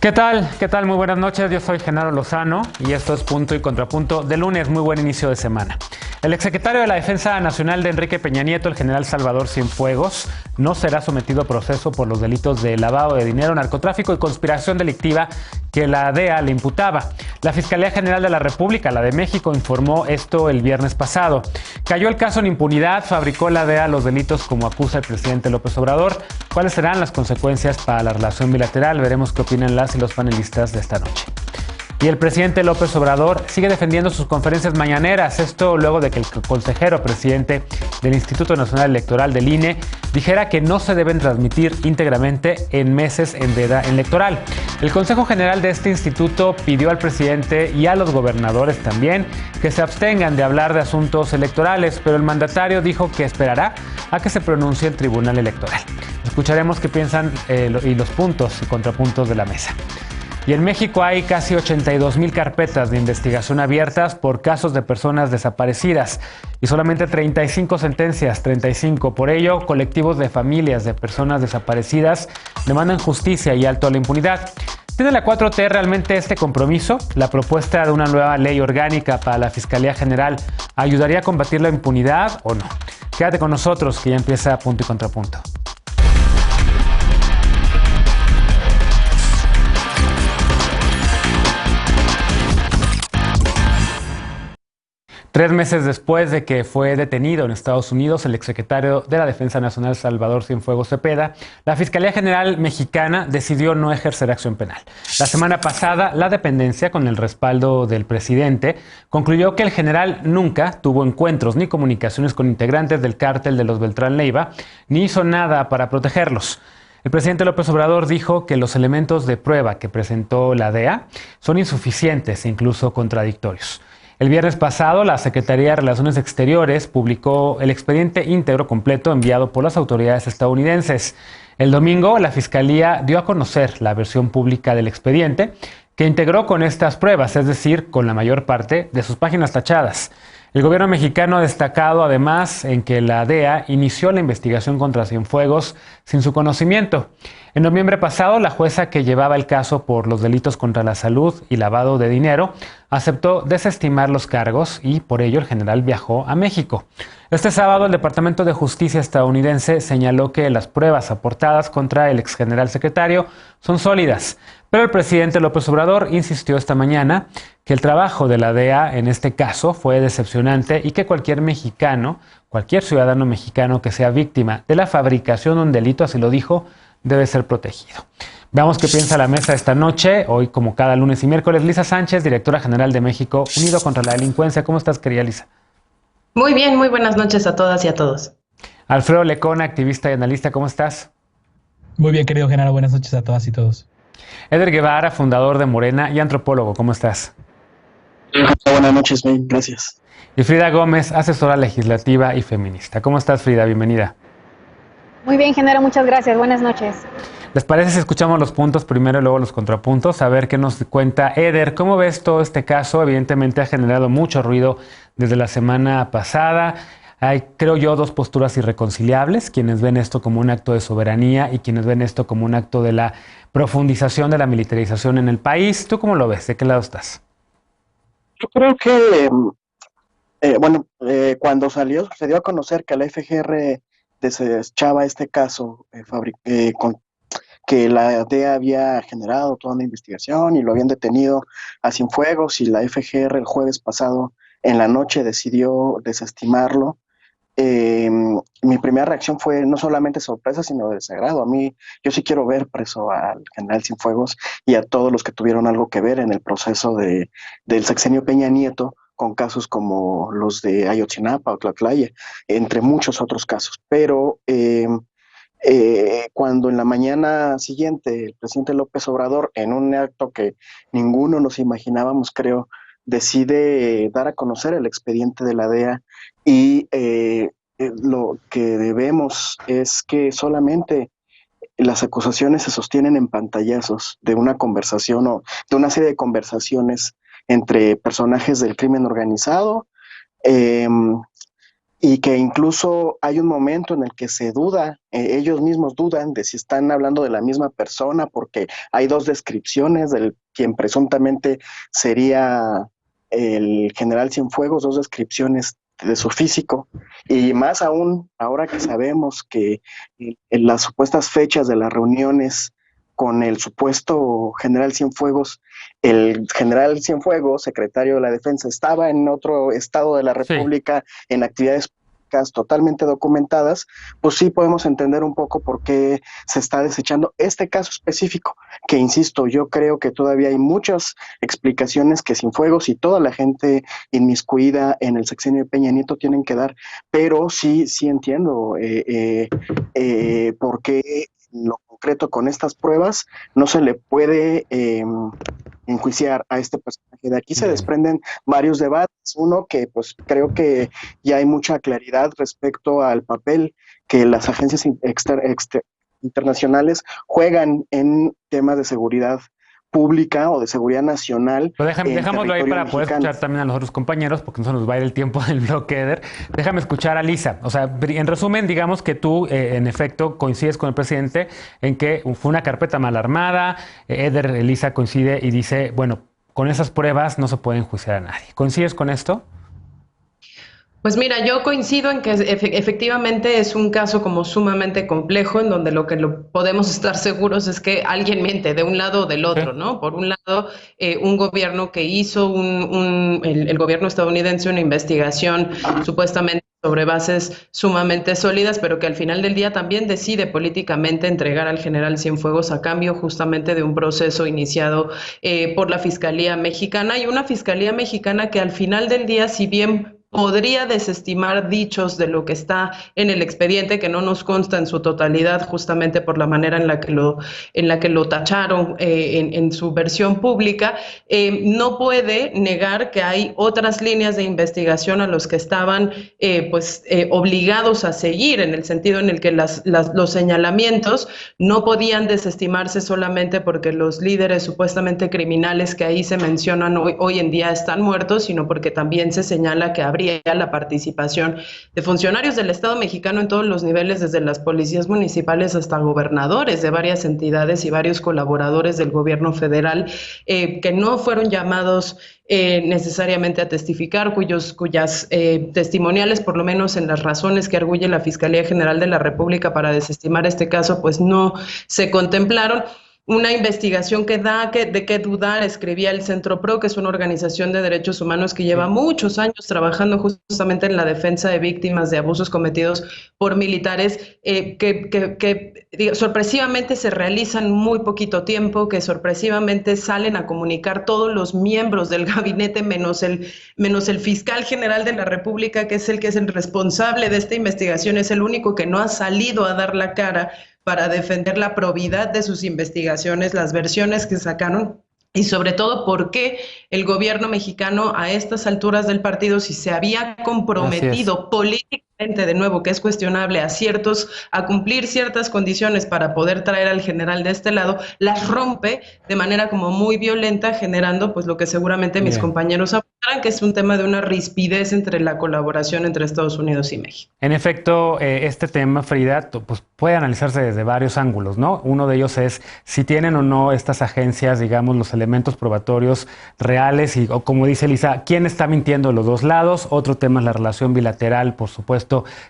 ¿Qué tal? ¿Qué tal? Muy buenas noches. Yo soy Genaro Lozano y esto es Punto y Contrapunto de lunes. Muy buen inicio de semana. El exsecretario de la Defensa Nacional de Enrique Peña Nieto, el general Salvador Cienfuegos, no será sometido a proceso por los delitos de lavado de dinero, narcotráfico y conspiración delictiva que la DEA le imputaba. La Fiscalía General de la República, la de México, informó esto el viernes pasado. Cayó el caso en impunidad, fabricó la DEA los delitos como acusa el presidente López Obrador. ¿Cuáles serán las consecuencias para la relación bilateral? Veremos qué opinan las y los panelistas de esta noche. Y el presidente López Obrador sigue defendiendo sus conferencias mañaneras, esto luego de que el consejero presidente del Instituto Nacional Electoral del INE dijera que no se deben transmitir íntegramente en meses en veda electoral. El Consejo General de este instituto pidió al presidente y a los gobernadores también que se abstengan de hablar de asuntos electorales, pero el mandatario dijo que esperará a que se pronuncie el Tribunal Electoral. Escucharemos qué piensan y los puntos y contrapuntos de la mesa. Y en México hay casi 82,000 carpetas de investigación abiertas por casos de personas desaparecidas y solamente 35 sentencias, 35. Por ello, colectivos de familias de personas desaparecidas demandan justicia y alto a la impunidad. ¿Tiene la 4T realmente este compromiso? ¿La propuesta de una nueva ley orgánica para la Fiscalía General ayudaría a combatir la impunidad o no? Quédate con nosotros que ya empieza Punto y Contrapunto. 3 meses después de que fue detenido en Estados Unidos el exsecretario de la Defensa Nacional Salvador Cienfuegos Cepeda, la Fiscalía General Mexicana decidió no ejercer acción penal. La semana pasada, la dependencia, con el respaldo del presidente, concluyó que el general nunca tuvo encuentros ni comunicaciones con integrantes del cártel de los Beltrán Leiva, ni hizo nada para protegerlos. El presidente López Obrador dijo que los elementos de prueba que presentó la DEA son insuficientes e incluso contradictorios. El viernes pasado, la Secretaría de Relaciones Exteriores publicó el expediente íntegro completo enviado por las autoridades estadounidenses. El domingo, la Fiscalía dio a conocer la versión pública del expediente, que integró con estas pruebas, es decir, con la mayor parte de sus páginas tachadas. El gobierno mexicano ha destacado además en que la DEA inició la investigación contra Cienfuegos sin su conocimiento. En noviembre pasado, la jueza que llevaba el caso por los delitos contra la salud y lavado de dinero aceptó desestimar los cargos y por ello el general viajó a México. Este sábado, el Departamento de Justicia estadounidense señaló que las pruebas aportadas contra el exgeneral secretario son sólidas, pero el presidente López Obrador insistió esta mañana que el trabajo de la DEA en este caso fue decepcionante y que cualquier mexicano, cualquier ciudadano mexicano que sea víctima de la fabricación de un delito, así lo dijo, debe ser protegido. Veamos qué piensa la mesa esta noche, hoy como cada lunes y miércoles. Lisa Sánchez, directora general de México Unido contra la Delincuencia. ¿Cómo estás, querida Lisa? Muy bien, muy buenas noches a todas y a todos. Alfredo Lecona, activista y analista. ¿Cómo estás? Muy bien, querido Genaro, buenas noches a todas y todos. Eder Guevara, fundador de Morena y antropólogo. ¿Cómo estás? Buenas noches, bien, gracias. Y Frida Gómez, asesora legislativa y feminista. ¿Cómo estás, Frida? Bienvenida. Muy bien, Genaro, muchas gracias. Buenas noches. ¿Les parece si escuchamos los puntos primero y luego los contrapuntos? A ver qué nos cuenta Eder. ¿Cómo ves todo este caso? Evidentemente ha generado mucho ruido desde la semana pasada. Hay, creo yo, dos posturas irreconciliables, quienes ven esto como un acto de soberanía y quienes ven esto como un acto de la profundización de la militarización en el país. ¿Tú cómo lo ves? ¿De qué lado estás? Yo creo que, cuando se dio a conocer que la FGR desechaba este caso, que la DEA había generado toda una investigación y lo habían detenido a Cienfuegos y la FGR el jueves pasado en la noche decidió desestimarlo. Mi primera reacción fue no solamente sorpresa, sino desagrado. Yo sí quiero ver preso al general Cienfuegos y a todos los que tuvieron algo que ver en el proceso del sexenio Peña Nieto, con casos como los de Ayotzinapa o Tlatlaya, entre muchos otros casos. Pero cuando en la mañana siguiente el presidente López Obrador, en un acto que ninguno nos imaginábamos, creo, decide dar a conocer el expediente de la DEA y lo que debemos es que solamente las acusaciones se sostienen en pantallazos de una conversación o de una serie de conversaciones entre personajes del crimen organizado, y que incluso hay un momento en el que se duda, ellos mismos dudan de si están hablando de la misma persona, porque hay dos descripciones del quien presuntamente sería el general Cienfuegos, dos descripciones de su físico, y más aún ahora que sabemos que en las supuestas fechas de las reuniones con el supuesto general Cienfuegos, el general Cienfuegos, secretario de la Defensa, estaba en otro estado de la República en actividades totalmente documentadas, pues sí podemos entender un poco por qué se está desechando este caso específico, que insisto, yo creo que todavía hay muchas explicaciones que Cienfuegos y toda la gente inmiscuida en el sexenio de Peña Nieto tienen que dar, pero sí entiendo por qué lo concreto con estas pruebas no se le puede enjuiciar a este personaje. De aquí se desprenden varios debates. Uno que pues creo que ya hay mucha claridad respecto al papel que las agencias internacionales juegan en temas de seguridad pública o de seguridad nacional. Pero dejámoslo ahí para poder escuchar también a los otros compañeros, porque no se nos va a ir el tiempo del bloque, Eder. Déjame escuchar a Lisa. O sea, en resumen, digamos que tú, en efecto, coincides con el presidente en que fue una carpeta mal armada. Lisa coincide y dice, bueno, con esas pruebas no se puede enjuiciar a nadie. ¿Coincides con esto? Pues mira, yo coincido en que efectivamente es un caso como sumamente complejo en donde lo que podemos estar seguros es que alguien miente de un lado o del otro, ¿no? Por un lado, un gobierno que hizo el gobierno estadounidense una investigación supuestamente sobre bases sumamente sólidas, pero que al final del día también decide políticamente entregar al general Cienfuegos a cambio justamente de un proceso iniciado por la Fiscalía Mexicana, y una Fiscalía Mexicana que al final del día, si bien podría desestimar dichos de lo que está en el expediente, que no nos consta en su totalidad, justamente por la manera en la que lo tacharon en su versión pública, no puede negar que hay otras líneas de investigación a los que estaban obligados a seguir, en el sentido en el que los señalamientos no podían desestimarse solamente porque los líderes supuestamente criminales que ahí se mencionan hoy en día están muertos, sino porque también se señala que habría la participación de funcionarios del Estado mexicano en todos los niveles, desde las policías municipales hasta gobernadores de varias entidades y varios colaboradores del gobierno federal que no fueron llamados necesariamente a testificar, cuyas testimoniales, por lo menos en las razones que arguye la Fiscalía General de la República para desestimar este caso, pues no se contemplaron. Una investigación que da de qué dudar, escribía el Centro PRO, que es una organización de derechos humanos que lleva muchos años trabajando justamente en la defensa de víctimas de abusos cometidos por militares, que sorpresivamente se realizan muy poquito tiempo, que sorpresivamente salen a comunicar todos los miembros del gabinete, menos el fiscal general de la República, que es el responsable de esta investigación, es el único que no ha salido a dar la cara para defender la probidad de sus investigaciones, las versiones que sacaron, y sobre todo por qué el gobierno mexicano a estas alturas del partido, si se había comprometido políticamente, de nuevo, que es cuestionable, a cumplir ciertas condiciones para poder traer al general de este lado, las rompe de manera como muy violenta, generando pues lo que seguramente mis compañeros apuntarán, que es un tema de una rispidez entre la colaboración entre Estados Unidos y México. En efecto, este tema, Frida, pues puede analizarse desde varios ángulos, ¿no? Uno de ellos es si tienen o no estas agencias, digamos, los elementos probatorios reales o como dice Lisa, ¿quién está mintiendo de los dos lados? Otro tema es la relación bilateral, por supuesto,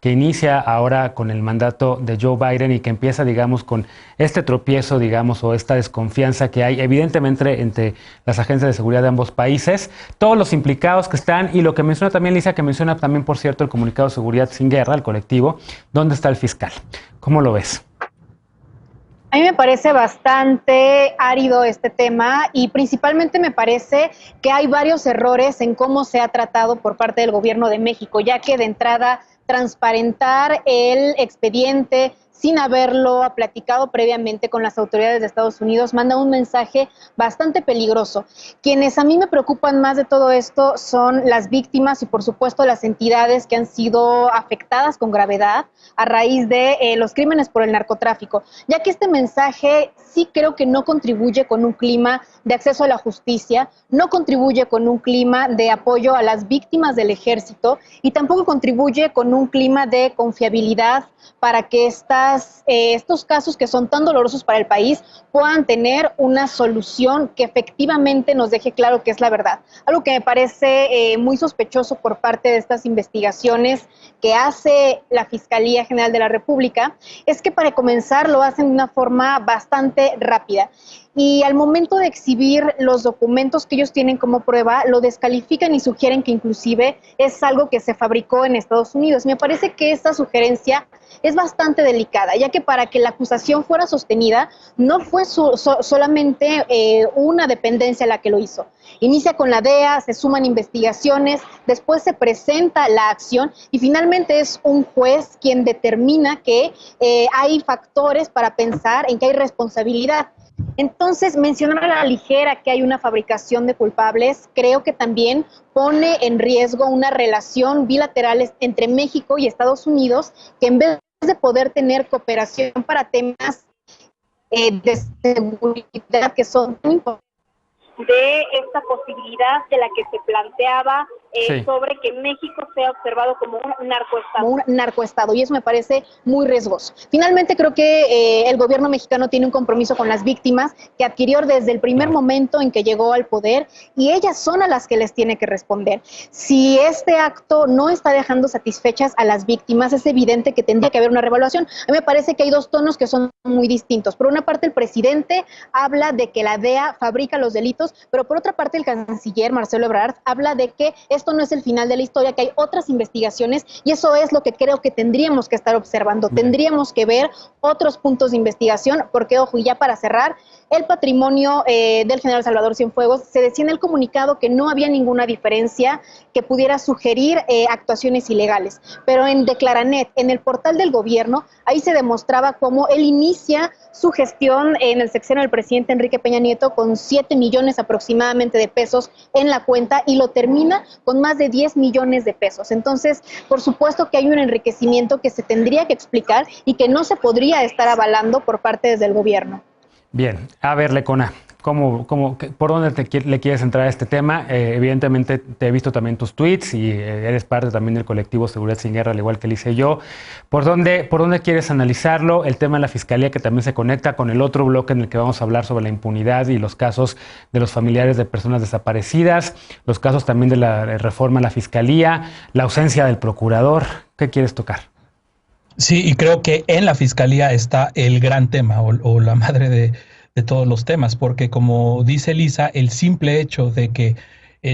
que inicia ahora con el mandato de Joe Biden y que empieza, digamos, con este tropiezo, digamos, o esta desconfianza que hay evidentemente entre las agencias de seguridad de ambos países, todos los implicados que están y lo que menciona también Lisa, que menciona también, por cierto, el comunicado de Seguridad Sin Guerra, el colectivo, ¿dónde está el fiscal? ¿Cómo lo ves? A mí me parece bastante árido este tema y principalmente me parece que hay varios errores en cómo se ha tratado por parte del gobierno de México, ya que de entrada transparentar el expediente sin haberlo platicado previamente con las autoridades de Estados Unidos, manda un mensaje bastante peligroso. Quienes a mí me preocupan más de todo esto son las víctimas y por supuesto las entidades que han sido afectadas con gravedad a raíz de los crímenes por el narcotráfico, ya que este mensaje sí creo que no contribuye con un clima de acceso a la justicia, no contribuye con un clima de apoyo a las víctimas del ejército y tampoco contribuye con un clima de confiabilidad para que estos casos que son tan dolorosos para el país puedan tener una solución que efectivamente nos deje claro que es la verdad. Algo que me parece muy sospechoso por parte de estas investigaciones que hace la Fiscalía General de la República es que para comenzar lo hacen de una forma bastante rápida. Y al momento de exhibir los documentos que ellos tienen como prueba, lo descalifican y sugieren que inclusive es algo que se fabricó en Estados Unidos. Me parece que esta sugerencia es bastante delicada, ya que para que la acusación fuera sostenida, no fue solamente una dependencia la que lo hizo. Inicia con la DEA, se suman investigaciones, después se presenta la acción y finalmente es un juez quien determina que hay factores para pensar en que hay responsabilidad. Entonces, mencionar a la ligera que hay una fabricación de culpables, creo que también pone en riesgo una relación bilateral entre México y Estados Unidos, que en vez de poder tener cooperación para temas de seguridad que son muy importantes, de esta posibilidad de la que se planteaba sobre que México sea observado como un narcoestado. Un narcoestado, y eso me parece muy riesgoso. Finalmente, creo que el gobierno mexicano tiene un compromiso con las víctimas que adquirió desde el primer momento en que llegó al poder, y ellas son a las que les tiene que responder. Si este acto no está dejando satisfechas a las víctimas, es evidente que tendría que haber una revaluación. A mí me parece que hay dos tonos que son muy distintos. Por una parte, el presidente habla de que la DEA fabrica los delitos, pero por otra parte, el canciller Marcelo Ebrard habla de que esto no es el final de la historia, que hay otras investigaciones, y eso es lo que creo que tendríamos que estar observando. Tendríamos que ver otros puntos de investigación, porque, ojo, y ya para cerrar, el patrimonio del general Salvador Cienfuegos, se decía en el comunicado que no había ninguna diferencia que pudiera sugerir actuaciones ilegales, pero en Declaranet, en el portal del gobierno, ahí se demostraba cómo él inicia su gestión en el sexenio del presidente Enrique Peña Nieto con 7 millones aproximadamente de pesos en la cuenta y lo termina con más de 10 millones de pesos. Entonces, por supuesto que hay un enriquecimiento que se tendría que explicar y que no se podría estar avalando por parte desde el gobierno. Bien, a ver, Lecona, ¿por dónde le quieres entrar a este tema? Evidentemente te he visto también tus tweets y eres parte también del colectivo Seguridad Sin Guerra, al igual que lo hice yo. ¿Por dónde quieres analizarlo? El tema de la Fiscalía, que también se conecta con el otro bloque en el que vamos a hablar sobre la impunidad y los casos de los familiares de personas desaparecidas, los casos también de la reforma a la Fiscalía, la ausencia del procurador. ¿Qué quieres tocar? Sí, y creo que en la Fiscalía está el gran tema o la madre de todos los temas, porque como dice Lisa, el simple hecho de que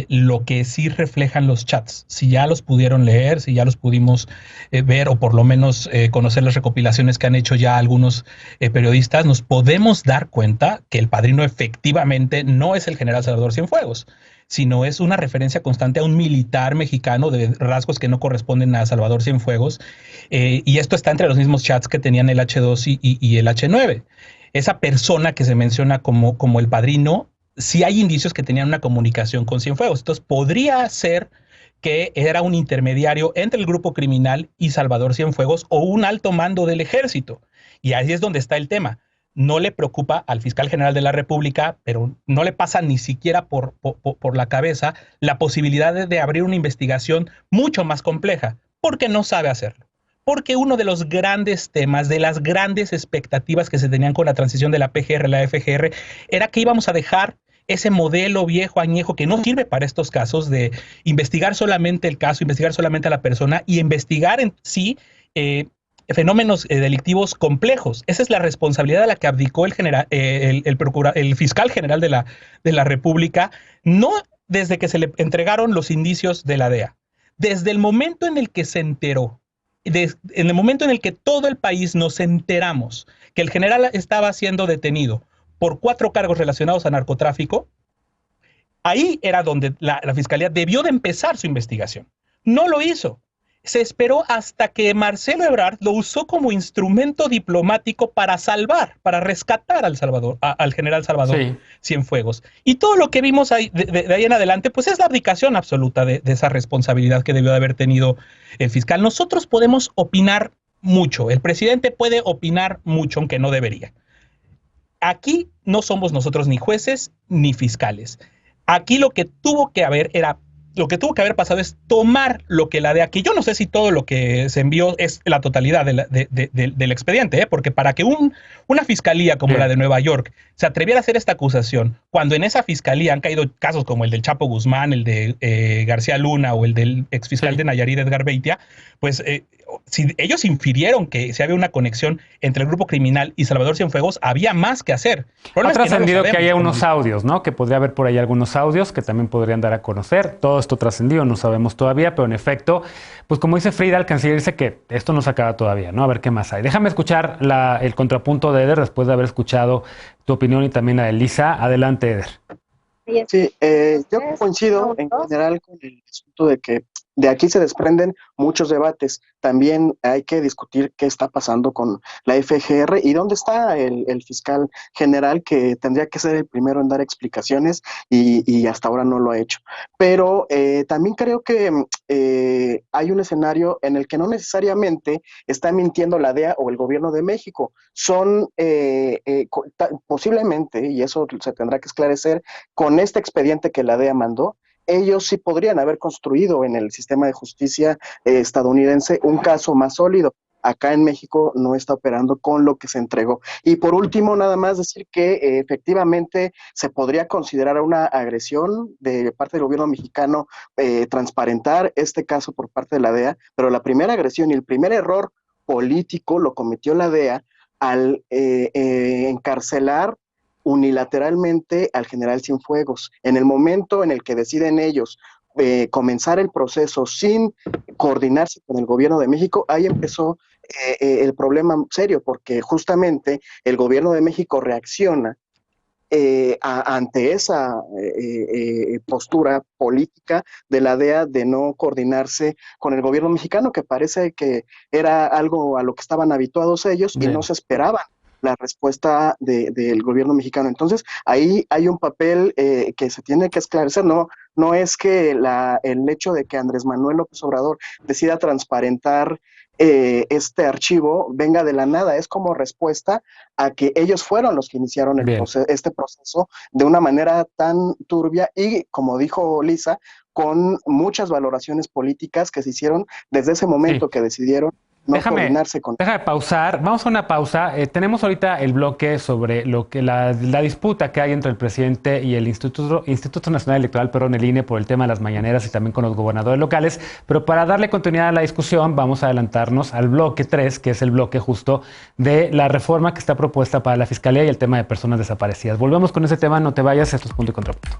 lo que sí reflejan los chats, si ya los pudieron leer, si ya los pudimos ver o por lo menos conocer las recopilaciones que han hecho ya algunos periodistas, nos podemos dar cuenta que el padrino efectivamente no es el general Salvador Cienfuegos, sino es una referencia constante a un militar mexicano de rasgos que no corresponden a Salvador Cienfuegos, y esto está entre los mismos chats que tenían el H2 y el H9. Esa persona que se menciona como el padrino, sí hay indicios que tenían una comunicación con Cienfuegos. Entonces podría ser que era un intermediario entre el grupo criminal y Salvador Cienfuegos o un alto mando del ejército. Y ahí es donde está el tema. No le preocupa al fiscal general de la República, pero no le pasa ni siquiera por la cabeza la posibilidad de abrir una investigación mucho más compleja, porque no sabe hacerlo. Porque uno de los grandes temas, de las grandes expectativas que se tenían con la transición de la PGR a la FGR, era que íbamos a dejar ese modelo viejo, añejo, que no sirve para estos casos, de investigar solamente el caso, investigar solamente a la persona y investigar en sí fenómenos delictivos complejos. Esa es la responsabilidad de la que abdicó el fiscal general de la República, no desde que se le entregaron los indicios de la DEA, desde el momento en el que se enteró, en el momento en el que todo el país nos enteramos que el general estaba siendo detenido por 4 cargos relacionados a narcotráfico, ahí era donde la Fiscalía debió de empezar su investigación. No lo hizo. se esperó hasta que Marcelo Ebrard lo usó como instrumento diplomático para salvar, para rescatar al general Salvador Cienfuegos. Y todo lo que vimos ahí, de ahí en adelante, pues es la abdicación absoluta de esa responsabilidad que debió de haber tenido el fiscal. Nosotros podemos opinar mucho, el presidente puede opinar mucho, aunque no debería. Aquí no somos nosotros ni jueces ni fiscales. Aquí lo que tuvo que haber pasado es tomar lo que la DEA, que yo no sé si todo lo que se envió es la totalidad del expediente, porque para que una fiscalía como la de Nueva York se atreviera a hacer esta acusación, cuando en esa fiscalía han caído casos como el del Chapo Guzmán, el de García Luna o el del exfiscal de Nayarit, Edgar Beitia, pues si ellos infirieron que si había una conexión entre el grupo criminal y Salvador Cienfuegos, había más que hacer. Ha trascendido que haya unos audios, ¿no? Que podría haber por ahí algunos audios que también podrían dar a conocer. Todo esto trascendido, no sabemos todavía, pero en efecto, pues como dice Frida, el canciller dice que esto no se acaba todavía, ¿no? A ver qué más hay. Déjame escuchar el contrapunto de Eder después de haber escuchado tu opinión y también la de Lisa. Adelante, Eder. Sí, yo coincido en general con el asunto de que de aquí se desprenden muchos debates. También hay que discutir qué está pasando con la FGR y dónde está el fiscal general, que tendría que ser el primero en dar explicaciones y hasta ahora no lo ha hecho. Pero también creo que hay un escenario en el que no necesariamente está mintiendo la DEA o el gobierno de México. Son posiblemente, y eso se tendrá que esclarecer, con este expediente que la DEA mandó, ellos sí podrían haber construido en el sistema de justicia estadounidense un caso más sólido. Acá en México no está operando con lo que se entregó. Y por último, nada más decir que efectivamente se podría considerar una agresión de parte del gobierno mexicano transparentar este caso por parte de la DEA, pero la primera agresión y el primer error político lo cometió la DEA al encarcelar unilateralmente al general Cienfuegos. En el momento en el que deciden ellos comenzar el proceso sin coordinarse con el gobierno de México, ahí empezó el problema serio, porque justamente el gobierno de México reacciona ante esa postura política de la DEA de no coordinarse con el gobierno mexicano, que parece que era algo a lo que estaban habituados ellos y no se esperaban la respuesta del gobierno mexicano. Entonces, ahí hay un papel que se tiene que esclarecer. No es que el hecho de que Andrés Manuel López Obrador decida transparentar este archivo venga de la nada, es como respuesta a que ellos fueron los que iniciaron este proceso de una manera tan turbia y, como dijo Lisa, con muchas valoraciones políticas que se hicieron desde ese momento que decidieron coordinarse con... Déjame pausar, vamos a una pausa. Tenemos ahorita el bloque sobre lo que la disputa que hay entre el presidente y el Instituto Nacional Electoral, perdón, el INE, por el tema de las mañaneras y también con los gobernadores locales, pero para darle continuidad a la discusión vamos a adelantarnos al bloque 3, que es el bloque justo de la reforma que está propuesta para la Fiscalía y el tema de personas desaparecidas. Volvemos con ese tema, no te vayas, esto es Punto y Contrapunto.